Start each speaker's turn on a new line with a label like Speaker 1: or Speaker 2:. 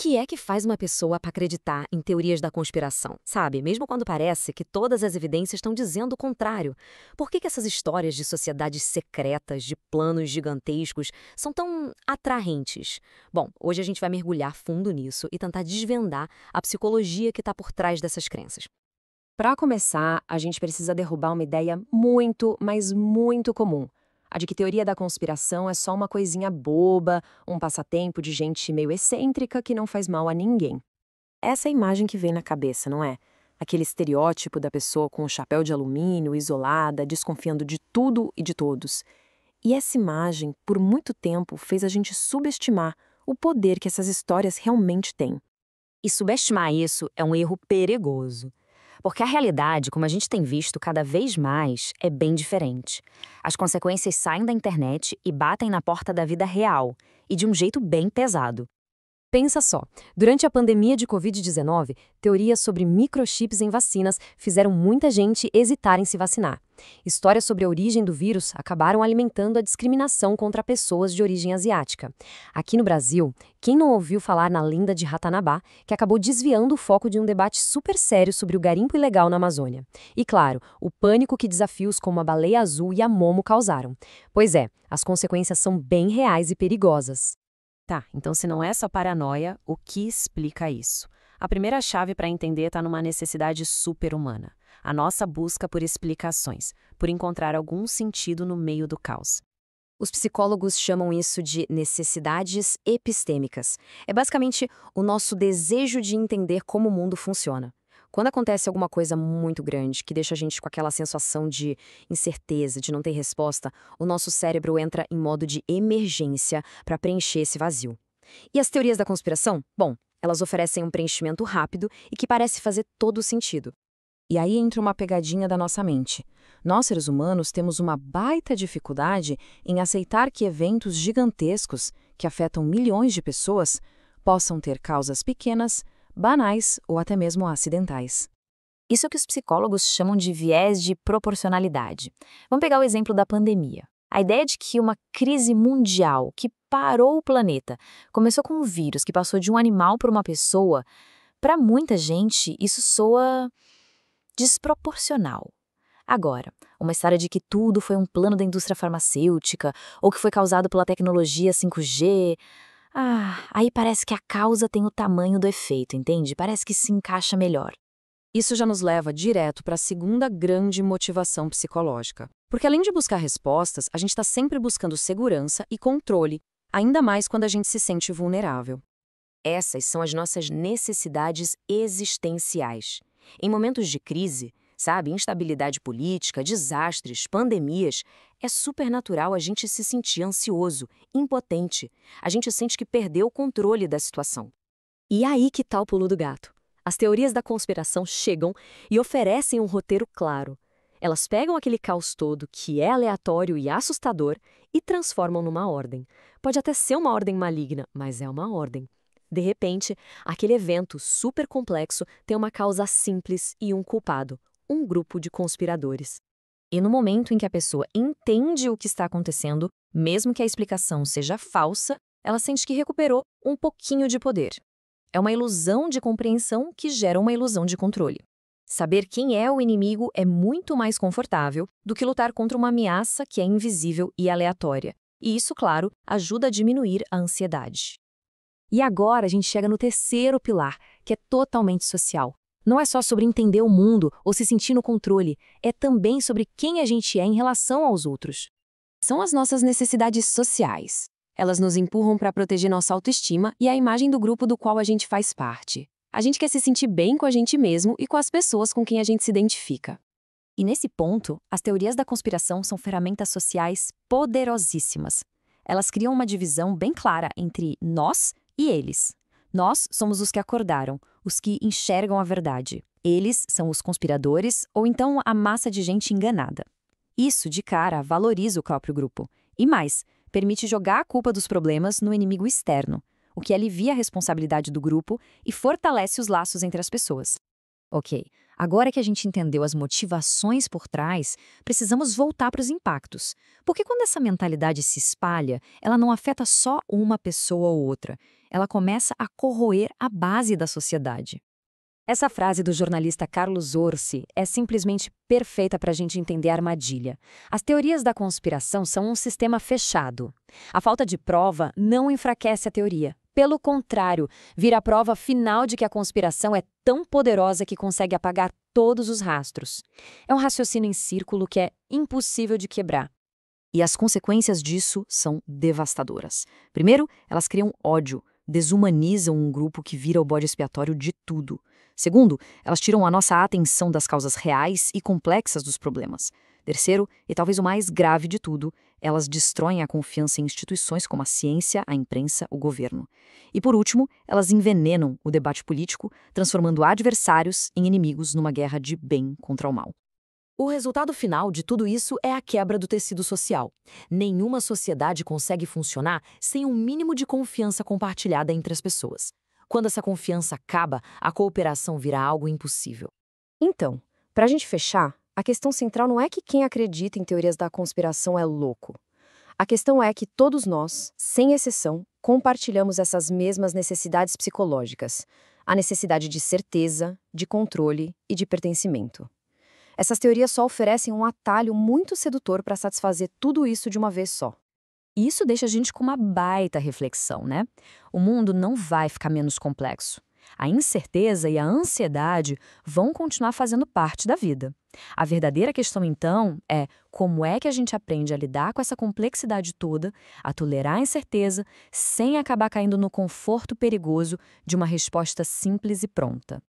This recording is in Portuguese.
Speaker 1: que é que faz uma pessoa para acreditar em teorias da conspiração? Sabe, mesmo quando parece que todas as evidências estão dizendo o contrário. Por que essas histórias de sociedades secretas, de planos gigantescos, são tão atraentes? Bom, hoje a gente vai mergulhar fundo nisso e tentar desvendar a psicologia que está por trás dessas crenças.
Speaker 2: Para começar, a gente precisa derrubar uma ideia muito, mas muito comum. A de que teoria da conspiração é só uma coisinha boba, um passatempo de gente meio excêntrica que não faz mal a ninguém. Essa é a imagem que vem na cabeça, não é? Aquele estereótipo da pessoa com o chapéu de alumínio, isolada, desconfiando de tudo e de todos. E essa imagem, por muito tempo, fez a gente subestimar o poder que essas histórias realmente têm.
Speaker 1: E subestimar isso é um erro perigoso. Porque a realidade, como a gente tem visto cada vez mais, é bem diferente. As consequências saem da internet e batem na porta da vida real, e de um jeito bem pesado. Pensa só, durante a pandemia de Covid-19, teorias sobre microchips em vacinas fizeram muita gente hesitar em se vacinar. Histórias sobre a origem do vírus acabaram alimentando a discriminação contra pessoas de origem asiática. Aqui no Brasil, quem não ouviu falar na lenda de Ratanabá, que acabou desviando o foco de um debate super sério sobre o garimpo ilegal na Amazônia? E claro, o pânico que desafios como a baleia azul e a Momo causaram. Pois é, as consequências são bem reais e perigosas.
Speaker 2: Tá, então se não é só paranoia, o que explica isso? A primeira chave para entender está numa necessidade super-humana. A nossa busca por explicações, por encontrar algum sentido no meio do caos.
Speaker 1: Os psicólogos chamam isso de necessidades epistêmicas. É basicamente o nosso desejo de entender como o mundo funciona. Quando acontece alguma coisa muito grande, que deixa a gente com aquela sensação de incerteza, de não ter resposta, o nosso cérebro entra em modo de emergência para preencher esse vazio. E as teorias da conspiração? Bom, elas oferecem um preenchimento rápido e que parece fazer todo sentido.
Speaker 2: E aí entra uma pegadinha da nossa mente. Nós, seres humanos, temos uma baita dificuldade em aceitar que eventos gigantescos, que afetam milhões de pessoas, possam ter causas pequenas, banais ou até mesmo acidentais.
Speaker 3: Isso é o que os psicólogos chamam de viés de proporcionalidade. Vamos pegar o exemplo da pandemia. A ideia de que uma crise mundial que parou o planeta começou com um vírus que passou de um animal para uma pessoa, para muita gente isso soa desproporcional. Agora, uma história de que tudo foi um plano da indústria farmacêutica ou que foi causado pela tecnologia 5G... aí parece que a causa tem o tamanho do efeito, entende? Parece que se encaixa melhor.
Speaker 2: Isso já nos leva direto para a segunda grande motivação psicológica. Porque além de buscar respostas, a gente está sempre buscando segurança e controle, ainda mais quando a gente se sente vulnerável.
Speaker 1: Essas são as nossas necessidades existenciais. Em momentos de crise, sabe, instabilidade política, desastres, pandemias, é super natural a gente se sentir ansioso, impotente. A gente sente que perdeu o controle da situação. E aí que tá o pulo do gato. As teorias da conspiração chegam e oferecem um roteiro claro. Elas pegam aquele caos todo, que é aleatório e assustador, e transformam numa ordem. Pode até ser uma ordem maligna, mas é uma ordem. De repente, aquele evento super complexo tem uma causa simples e um culpado, um grupo de conspiradores. E no momento em que a pessoa entende o que está acontecendo, mesmo que a explicação seja falsa, ela sente que recuperou um pouquinho de poder. É uma ilusão de compreensão que gera uma ilusão de controle. Saber quem é o inimigo é muito mais confortável do que lutar contra uma ameaça que é invisível e aleatória. E isso, claro, ajuda a diminuir a ansiedade. E agora a gente chega no terceiro pilar, que é totalmente social. Não é só sobre entender o mundo ou se sentir no controle, é também sobre quem a gente é em relação aos outros. São as nossas necessidades sociais. Elas nos empurram para proteger nossa autoestima e a imagem do grupo do qual a gente faz parte. A gente quer se sentir bem com a gente mesmo e com as pessoas com quem a gente se identifica. E nesse ponto, as teorias da conspiração são ferramentas sociais poderosíssimas. Elas criam uma divisão bem clara entre nós e eles. Nós somos os que acordaram, os que enxergam a verdade. Eles são os conspiradores ou então a massa de gente enganada. Isso, de cara, valoriza o próprio grupo. E mais, permite jogar a culpa dos problemas no inimigo externo, o que alivia a responsabilidade do grupo e fortalece os laços entre as pessoas. Ok,
Speaker 3: Agora que a gente entendeu as motivações por trás, precisamos voltar para os impactos. Porque quando essa mentalidade se espalha, ela não afeta só uma pessoa ou outra. Ela começa a corroer a base da sociedade.
Speaker 2: Essa frase do jornalista Carlos Orsi é simplesmente perfeita para a gente entender a armadilha. As teorias da conspiração são um sistema fechado. A falta de prova não enfraquece a teoria. Pelo contrário, vira a prova final de que a conspiração é tão poderosa que consegue apagar todos os rastros. É um raciocínio em círculo que é impossível de quebrar.
Speaker 1: E as consequências disso são devastadoras. Primeiro, elas criam ódio, desumanizam um grupo que vira o bode expiatório de tudo. Segundo, elas tiram a nossa atenção das causas reais e complexas dos problemas. Terceiro, e talvez o mais grave de tudo, elas destroem a confiança em instituições como a ciência, a imprensa, o governo. E por último, elas envenenam o debate político, transformando adversários em inimigos numa guerra de bem contra o mal. O resultado final de tudo isso é a quebra do tecido social. Nenhuma sociedade consegue funcionar sem um mínimo de confiança compartilhada entre as pessoas. Quando essa confiança acaba, a cooperação vira algo impossível.
Speaker 2: Então, para a gente fechar, a questão central não é que quem acredita em teorias da conspiração é louco. A questão é que todos nós, sem exceção, compartilhamos essas mesmas necessidades psicológicas. A necessidade de certeza, de controle e de pertencimento. Essas teorias só oferecem um atalho muito sedutor para satisfazer tudo isso de uma vez só.
Speaker 3: E isso deixa a gente com uma baita reflexão, né? O mundo não vai ficar menos complexo. A incerteza e a ansiedade vão continuar fazendo parte da vida. A verdadeira questão, então, é como é que a gente aprende a lidar com essa complexidade toda, a tolerar a incerteza, sem acabar caindo no conforto perigoso de uma resposta simples e pronta.